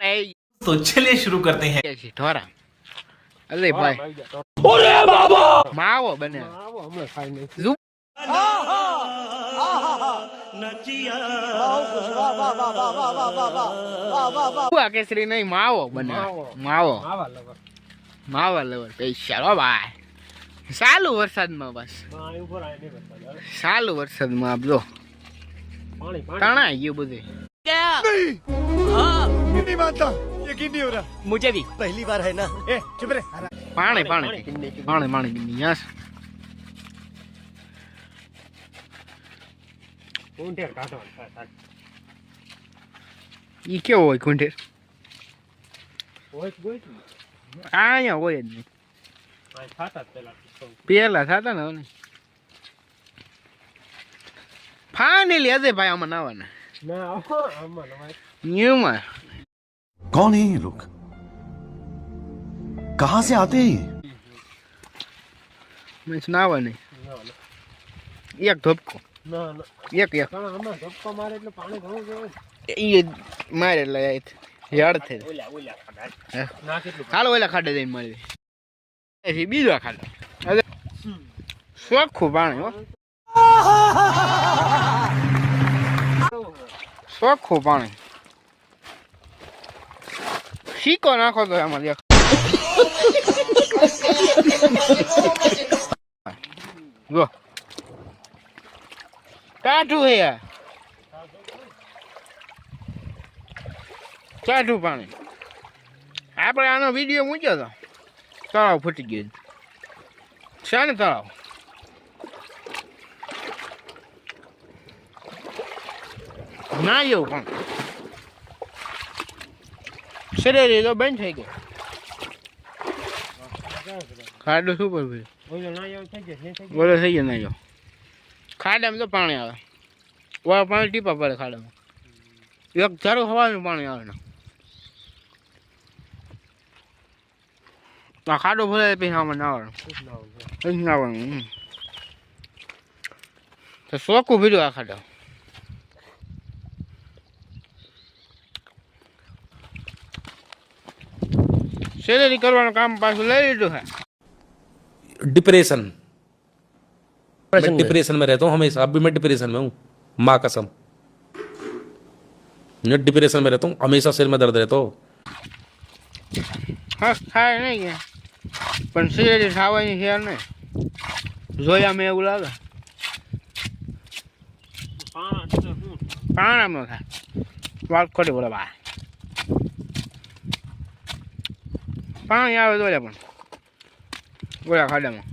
तो चलिए शुरू करते हैं। ઢોરા અરે ભાઈ अरे बाबा માવો બને કેસરી નહીં માવો બને માવો માવા લવર પૈસા ભાઈ ચાલુ વરસાદમાં બસ ચાલુ વરસાદમાં આપજો તણાઈ ગયું બધું नहीं मानता यकीन नहीं हो रहा मुझे भी पहली बार है ना ए चुप रहे પાણી પાણી પાણી પાણી યસ ઈ કેવો હોય કુંઠેર અહીંયા હોય જ નહીં પેલા થતા ને હવે ફાઇનલી અજય ભાઈ આમાં નાવાના ન્યૂમાં कौन है ये लोग कहाँ से आते हैं મેં નાવા નહીં એક ધબકો એક એક એ મારે એટલે યાદ થઈ હાલો ઓલા ખાડે જઈને મળી પછી બીજો ખાડો ચોખ્ખું પાણી હો ચોખ્ખું પાણી શીકો નાખો તો આમાં દેખ જો ટાઢું હે યાર ટાઢું પાણી આપણે આનો વિડીયો મૂક્યો હતો તળાવ ફૂટી ગયું છે ને તળાવ ના એવું પણ શરીર તો બંધ થઈ ગયો ખાડો શું પર ભાઈ બોલો થઈ ગયો ના જો ખાડામાં તો પાણી આવે ઓવા પાણી ટીપા પડે ખાડામાં એક ધારું હવાનું પાણી આવે ને આ ખાડો ભરાય પછી આમાં નાવાનું નાવાનું તો શોખું ભીડું આ ખાડો સેલેરી કરવાનું કામ પાછું લઈ લીધું है डिप्रेशन मैं डिप्रेशन में रहता हूँ हमेशा। अभी मैं डिप्रेशन में हूँ, माँ कसम मैं डिप्रेशन में रहता हूँ हमेशा। सिर में दर्द रहता हो હા થાય નહીં કે પણ સેલેરી ખાવાની છે નહીં જોયા મેં એવું લાગે પાણામાં ન થાય વાત ખોટી બોલે બા પાણી આવે તો પણ ઓલા ખાડામાં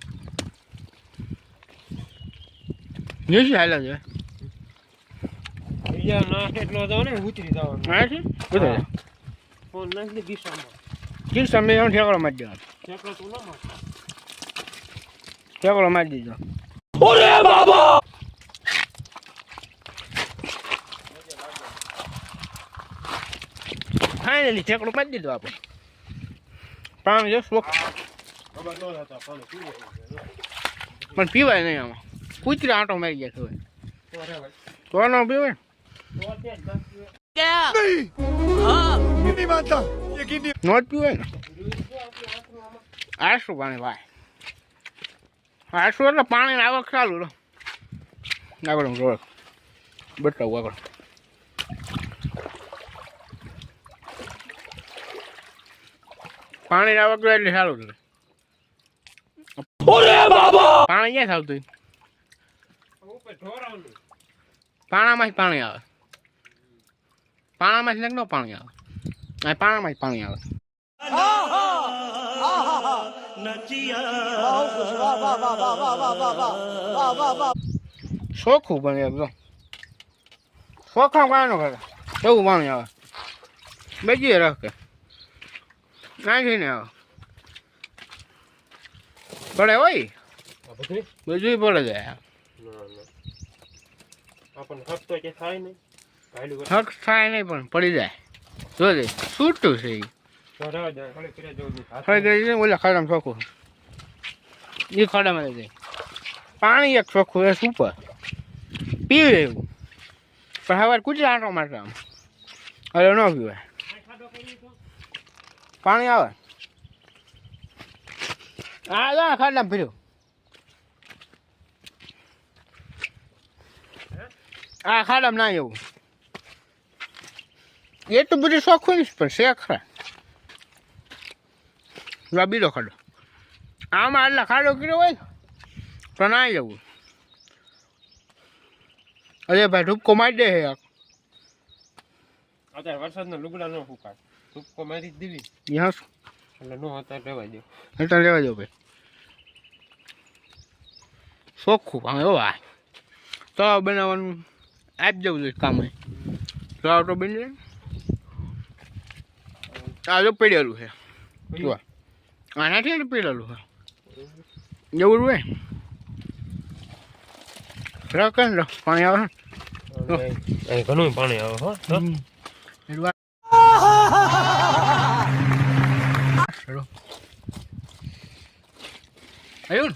નીચે હાલે છે કિસ્સા મેં ઠેકડો મારી દેવાનો ઠેકડો મારી દીધો ફાઇનલી ઠેકડો મારી દીધો આપણે પાણી જો પણ પીવાય નહીં આમાં કૂતરા આંટો મારી ગયા ખબર તો ન પીવાય नहीं मानता यकीन नहीं નો જ પીવાય ને આશું પાણી ભાઈ આશું એટલે પાણીની આવક ચાલુ રહો આગળ રોડ બતાવું આગળ પાણી આવક એટલે સારું રહે પાણી ક્યાં આવતું પાણામાં જ પાણી આવે પાણામાં જ ન પાણી આવે પાણામાં જ પાણી આવે ચોખ્ખું પણ એકદમ ચોખ્ખા પાણી કરે એવું પાણી આવે બીજી રાખે નાખીને આવે પડે હોય બધું પડે જાય હક થાય નહીં પણ પડી જાય જોજે છૂટું છે ઓલા ખાડામાં ચોખ્ખું એ ખાડામાં લઈ જાય પાણી એક ચોખ્ખું એ સુપર પીવે એવું પણ હવે કુતરા આંટો માટે આમ હવે ન પીવાય પાણી આવે આ ખાડા ફર્યો આ ખાડામાં ના એવું એટલું બધું શોખ હોય ને પણ છે ખરા બીજો ખાડો આમાં આટલા ખાડો કર્યો હોય તો ના જવું અરે ભાઈ ઢૂપકો મારી દે અત્યારે વરસાદના લુગડા ન ફૂકાય ઢૂપકો મારી જ દીધી યસ એટલે નો અત્યારે રહેવા દો એટલે લેવા દો ભાઈ ચોખ્ખું આમ એવો આ તળાવ બનાવવાનું આપી જવું જોઈએ કામ તળાવ તો બની જાય આ જો પીડેલું છે જુઓ આનાથી ને પીડેલું છે જેવું હોય રક ને પાણી આવે અહીં ઘણું પાણી આવે હો આવ્યું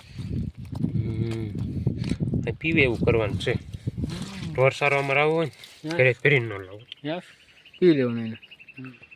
ને પીવે એવું કરવાનું છે ઢોર સારો અમારે આવવો હોય ને ઘરે ફેરીને ન લાવું ને યસ પી લેવું નહીં